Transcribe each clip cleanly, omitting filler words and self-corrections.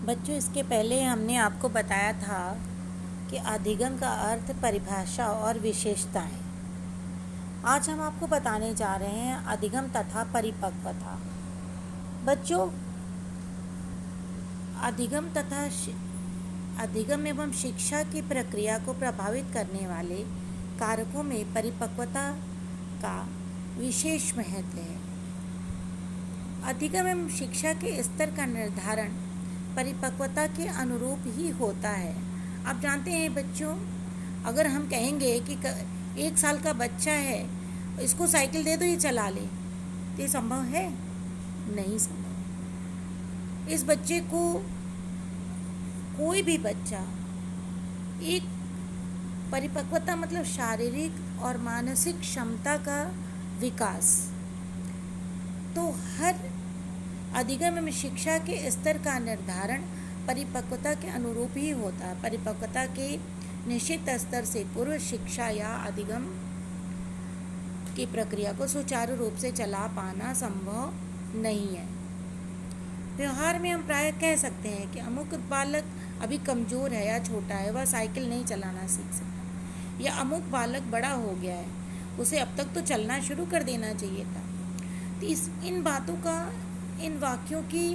बच्चों, इसके पहले हमने आपको बताया था कि अधिगम का अर्थ, परिभाषा और विशेषताएं। आज हम आपको बताने जा रहे हैं अधिगम तथा परिपक्वता। बच्चों, अधिगम एवं शिक्षा की प्रक्रिया को प्रभावित करने वाले कारकों में परिपक्वता का विशेष महत्व है। अधिगम एवं शिक्षा के स्तर का निर्धारण परिपक्वता के अनुरूप ही होता है। आप जानते हैं बच्चों, अगर हम कहेंगे कि 1 साल का बच्चा है, इसको साइकिल दे दो ये चला ले, तो ये संभव है? नहीं संभव। इस बच्चे को, कोई भी बच्चा, एक परिपक्वता मतलब शारीरिक और मानसिक क्षमता का विकास, तो हर अधिगम एवं शिक्षा के स्तर का निर्धारण परिपक्वता के अनुरूप ही होता है। परिपक्वता के निश्चित स्तर से पूर्व शिक्षा या अधिगम की प्रक्रिया को सुचारू रूप से चला पाना संभव नहीं है। व्यवहार में हम प्रायः कह सकते हैं कि अमुक बालक अभी कमज़ोर है या छोटा है, वह साइकिल नहीं चलाना सीख सकता, या अमुक बालक बड़ा हो गया है, उसे अब तक तो चलना शुरू कर देना चाहिए था। तो इन बातों का, इन वाक्यों की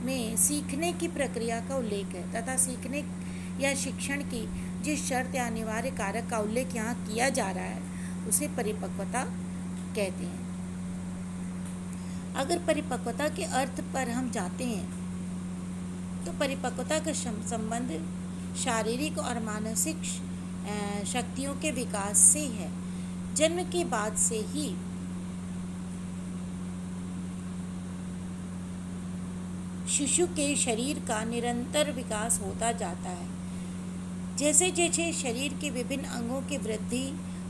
में सीखने की प्रक्रिया का उल्लेख है तथा सीखने या शिक्षण की जिस शर्त या अनिवार्य कारक का उल्लेख यहाँ किया जा रहा है उसे परिपक्वता कहते हैं। अगर परिपक्वता के अर्थ पर हम जाते हैं तो परिपक्वता का संबंध शारीरिक और मानसिक शक्तियों के विकास से है। जन्म के बाद से ही शिशु के शरीर का निरंतर विकास होता जाता है। जैसे जैसे शरीर के विभिन्न अंगों की वृद्धि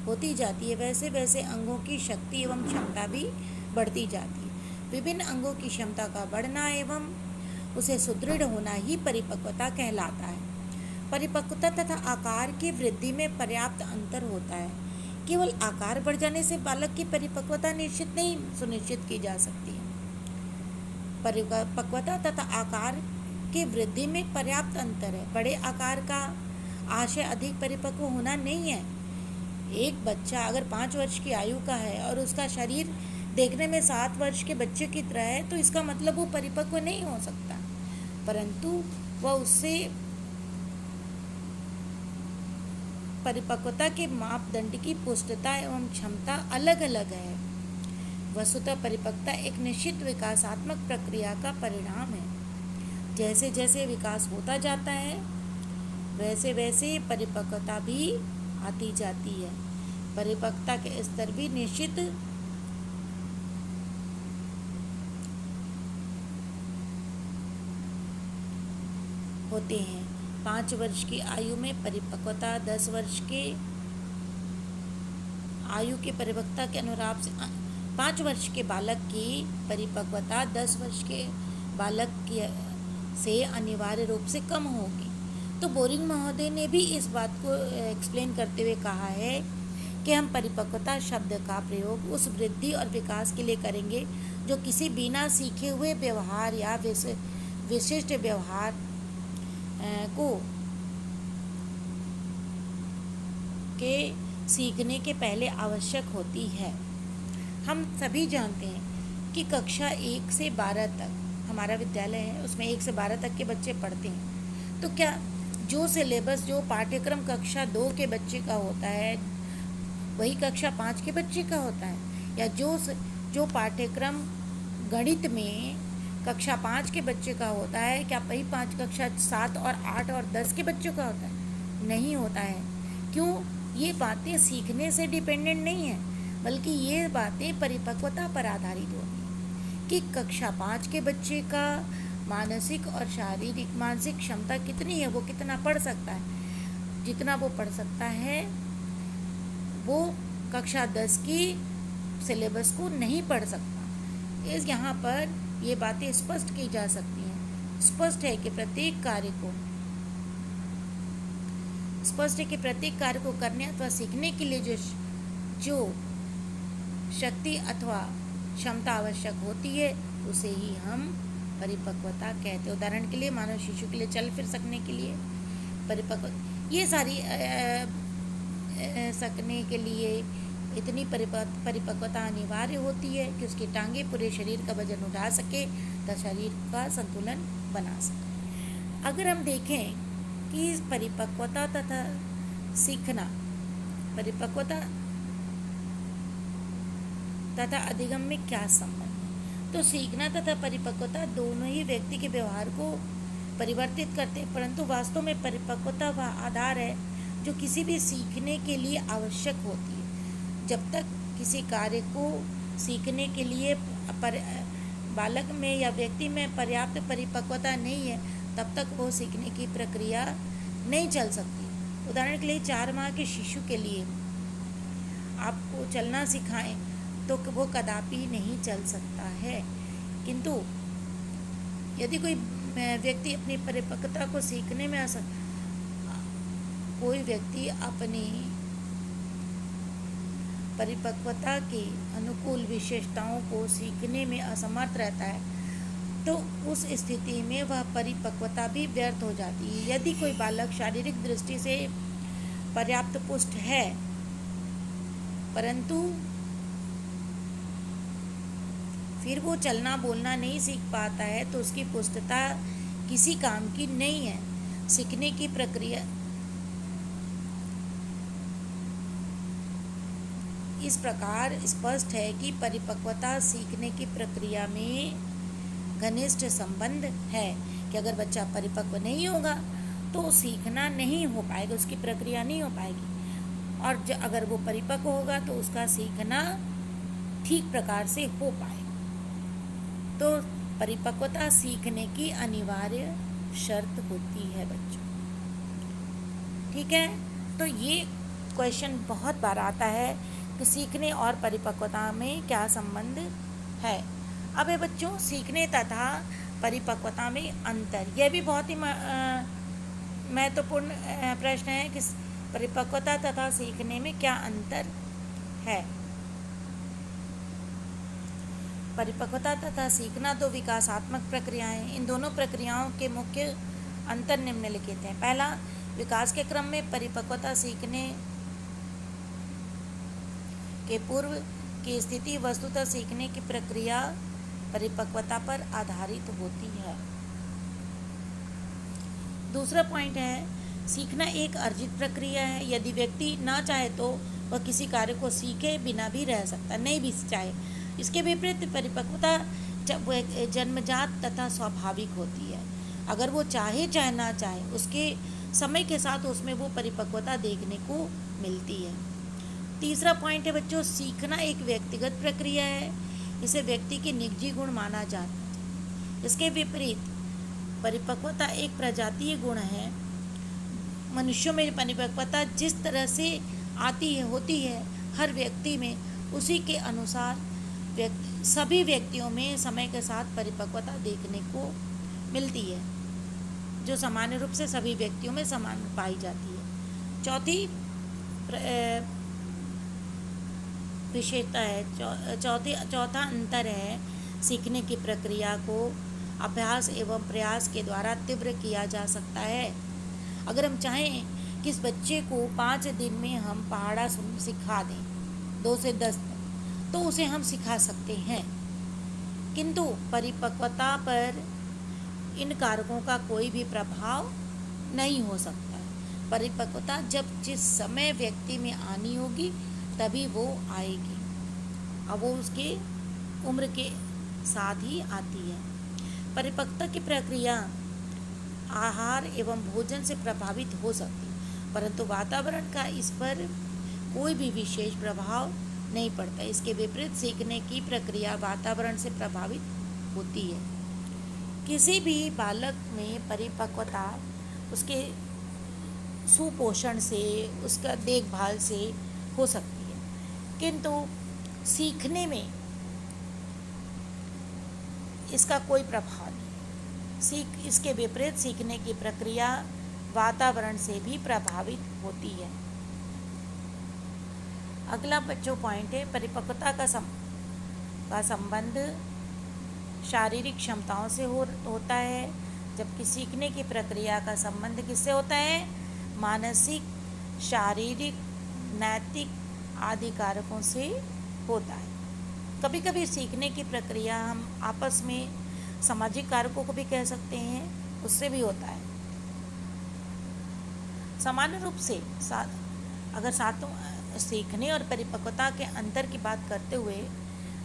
होती जाती है, वैसे वैसे अंगों की शक्ति एवं क्षमता भी बढ़ती जाती है। विभिन्न अंगों की क्षमता का बढ़ना एवं उसे सुदृढ़ होना ही परिपक्वता कहलाता है। परिपक्वता तथा आकार की वृद्धि में पर्याप्त अंतर होता है। केवल आकार बढ़ जाने से बालक की परिपक्वता निश्चित नहीं सुनिश्चित की जा सकती है। परिपक्वता तथा आकार की वृद्धि में पर्याप्त अंतर है। बड़े आकार का आशय अधिक परिपक्व होना नहीं है। एक बच्चा अगर 5 वर्ष की आयु का है और उसका शरीर देखने में 7 वर्ष के बच्चे की तरह है, तो इसका मतलब वो परिपक्व नहीं हो सकता, परंतु वह उससे परिपक्वता के मापदंड की पुष्टता एवं क्षमता अलग अलग है। वस्तुतः परिपक्वता एक निश्चित विकासात्मक प्रक्रिया का परिणाम है। जैसे जैसे विकास होता जाता है वैसे वैसे परिपक्वता भी आती जाती है। परिपक्वता के स्तर भी निश्चित होते हैं। 5 वर्ष की आयु में परिपक्वता 10 वर्ष के आयु की परिपक्वता के अनुरूप से 5 वर्ष के बालक की परिपक्वता 10 वर्ष के बालक से अनिवार्य रूप से कम होगी। तो बोरिंग महोदय ने भी इस बात को एक्सप्लेन करते हुए कहा है कि हम परिपक्वता शब्द का प्रयोग उस वृद्धि और विकास के लिए करेंगे जो किसी बिना सीखे हुए व्यवहार या विशिष्ट व्यवहार को के सीखने के पहले आवश्यक होती है। हम सभी जानते हैं कि कक्षा 1 से 12 तक हमारा विद्यालय है, उसमें 1 से 12 तक के बच्चे पढ़ते हैं। तो क्या जो सिलेबस, जो पाठ्यक्रम कक्षा 2 के बच्चे का होता है वही कक्षा 5 के बच्चे का होता है, या जो पाठ्यक्रम गणित में कक्षा 5 के बच्चे का होता है, क्या वही कक्षा 7 और 8 और 10 के बच्चों का होता है? नहीं होता है। क्यों? ये बातें सीखने से डिपेंडेंट नहीं है, बल्कि ये बातें परिपक्वता पर आधारित होती हैं कि कक्षा 5 के बच्चे का मानसिक और मानसिक क्षमता कितनी है, वो कितना पढ़ सकता है। जितना वो पढ़ सकता है वो कक्षा 10 की सिलेबस को नहीं पढ़ सकता। यहाँ पर ये बातें स्पष्ट की जा सकती हैं। स्पष्ट है कि प्रत्येक कार्य को करने अथवा सीखने के लिए जो शक्ति अथवा क्षमता आवश्यक होती है उसे ही हम परिपक्वता कहते हैं। उदाहरण के लिए मानव शिशु के लिए चल फिर सकने के लिए परिपक्व, ये सारी सकने के लिए इतनी परिपक्वता अनिवार्य होती है कि उसकी टांगे पूरे शरीर का वजन उठा सके तथा शरीर का संतुलन बना सके। अगर हम देखें कि परिपक्वता तथा सीखना, परिपक्वता तथा अधिगम में क्या संबंध है, तो सीखना तथा परिपक्वता दोनों ही व्यक्ति के व्यवहार को परिवर्तित करते हैं, परंतु वास्तव में परिपक्वता वह आधार है जो किसी भी सीखने के लिए आवश्यक होती है। जब तक किसी कार्य को सीखने के लिए बालक में या व्यक्ति में पर्याप्त परिपक्वता नहीं है, तब तक वो सीखने की प्रक्रिया नहीं चल सकती। उदाहरण के लिए 4 माह के शिशु के लिए आपको चलना सिखाएं तो वो कदापि नहीं चल सकता है, किंतु यदि कोई व्यक्ति अपनी परिपक्वता को सीखने में कोई व्यक्ति अपनी परिपक्वता के अनुकूल विशेषताओं को सीखने में असमर्थ रहता है, तो उस स्थिति में वह परिपक्वता भी व्यर्थ हो जाती है। यदि कोई बालक शारीरिक दृष्टि से पर्याप्त पुष्ट है, परंतु फिर वो चलना बोलना नहीं सीख पाता है, तो उसकी पुष्टता किसी काम की नहीं है। सीखने की प्रक्रिया इस प्रकार स्पष्ट है कि परिपक्वता सीखने की प्रक्रिया में घनिष्ठ संबंध है कि अगर बच्चा परिपक्व नहीं होगा तो सीखना नहीं हो पाएगा, उसकी प्रक्रिया नहीं हो पाएगी, और अगर वो परिपक्व होगा तो उसका सीखना ठीक प्रकार से हो पाएगा। तो परिपक्वता सीखने की अनिवार्य शर्त होती है बच्चों, ठीक है। तो ये क्वेश्चन बहुत बार आता है कि सीखने और परिपक्वता में क्या संबंध है। अब है बच्चों सीखने तथा परिपक्वता में अंतर, यह भी बहुत ही महत्वपूर्ण प्रश्न है कि परिपक्वता तथा सीखने में क्या अंतर है। परिपक्वता तथा सीखना दो विकासात्मक प्रक्रियाएं, इन दोनों प्रक्रियाओं के मुख्य अंतर निम्नलिखित हैं। पहला, विकास के क्रम में परिपक्वता सीखने के पूर्व की स्थिति वस्तुतः सीखने की प्रक्रिया परिपक्वता पर आधारित होती है। दूसरा पॉइंट है, सीखना एक अर्जित प्रक्रिया है। यदि व्यक्ति ना चाहे तो वह किसी कार्य को सीखे बिना भी रह सकता, नहीं भी चाहे। इसके विपरीत परिपक्वता जन्मजात तथा स्वाभाविक होती है। अगर वो चाहे चाहे ना चाहे, उसके समय के साथ उसमें वो परिपक्वता देखने को मिलती है। तीसरा पॉइंट है बच्चों, सीखना एक व्यक्तिगत प्रक्रिया है, इसे व्यक्ति के निजी गुण माना जाता है। इसके विपरीत परिपक्वता एक प्रजातीय गुण है। मनुष्यों में परिपक्वता जिस तरह से आती है होती है हर व्यक्ति में, उसी के अनुसार सभी व्यक्तियों में समय के साथ परिपक्वता देखने को मिलती है, जो सामान्य रूप से सभी व्यक्तियों में समान पाई जाती है। चौथी विशेषता है, चौथा अंतर है, सीखने की प्रक्रिया को अभ्यास एवं प्रयास के द्वारा तीव्र किया जा सकता है। अगर हम चाहें कि इस बच्चे को 5 दिन में हम पहाड़ा सिखा दें, 2 से 10 दिन, तो उसे हम सिखा सकते हैं, किंतु परिपक्वता पर इन कारकों का कोई भी प्रभाव नहीं हो सकता है। परिपक्वता जिस समय व्यक्ति में आनी होगी तभी वो आएगी, अब वो उसके उम्र के साथ ही आती है। परिपक्वता की प्रक्रिया आहार एवं भोजन से प्रभावित हो सकती है, परंतु वातावरण का इस पर कोई भी विशेष प्रभाव नहीं पड़ता। इसके विपरीत सीखने की प्रक्रिया वातावरण से प्रभावित होती है। किसी भी बालक में परिपक्वता उसके सुपोषण से, उसका देखभाल से हो सकती है, किंतु सीखने में इसका कोई प्रभाव नहीं। इसके विपरीत सीखने की प्रक्रिया वातावरण से भी प्रभावित होती है। अगला बच्चों पॉइंट है, परिपक्वता का संबंध शारीरिक क्षमताओं से होता है, जबकि सीखने की प्रक्रिया का संबंध किससे होता है? मानसिक, शारीरिक, नैतिक आदि कारकों से होता है। कभी कभी सीखने की प्रक्रिया हम आपस में सामाजिक कारकों को भी कह सकते हैं, उससे भी होता है। सामान्य रूप से अगर सीखने और परिपक्वता के अंतर की बात करते हुए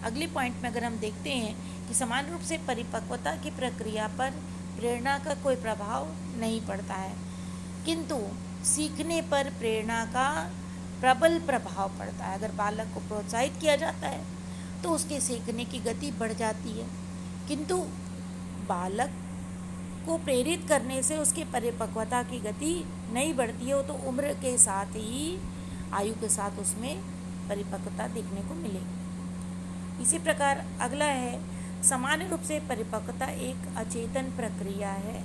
अगले पॉइंट में अगर हम देखते हैं कि सामान्य रूप से परिपक्वता की प्रक्रिया पर प्रेरणा का कोई प्रभाव नहीं पड़ता है, किंतु सीखने पर प्रेरणा का प्रबल प्रभाव पड़ता है। अगर बालक को प्रोत्साहित किया जाता है तो उसके सीखने की गति बढ़ जाती है, किंतु बालक को प्रेरित करने से उसकी परिपक्वता की गति नहीं बढ़ती है। वो तो उम्र के साथ ही, आयु के साथ उसमें परिपक्वता देखने को मिलेगी। इसी प्रकार अगला है, सामान्य रूप से परिपक्वता एक अचेतन प्रक्रिया है,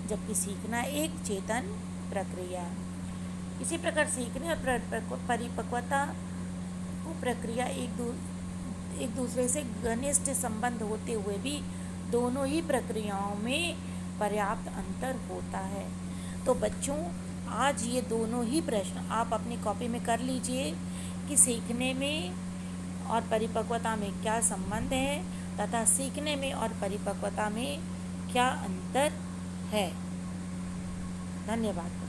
जबकि सीखना एक चेतन प्रक्रिया है। इसी प्रकार सीखने और परिपक्वता को प्रक्रिया एक दूसरे से घनिष्ठ संबंध होते हुए भी दोनों ही प्रक्रियाओं में पर्याप्त अंतर होता है। तो बच्चों, आज ये दोनों ही प्रश्न आप अपनी कॉपी में कर लीजिए कि सीखने में और परिपक्वता में क्या संबंध है तथा सीखने में और परिपक्वता में क्या अंतर है। धन्यवाद।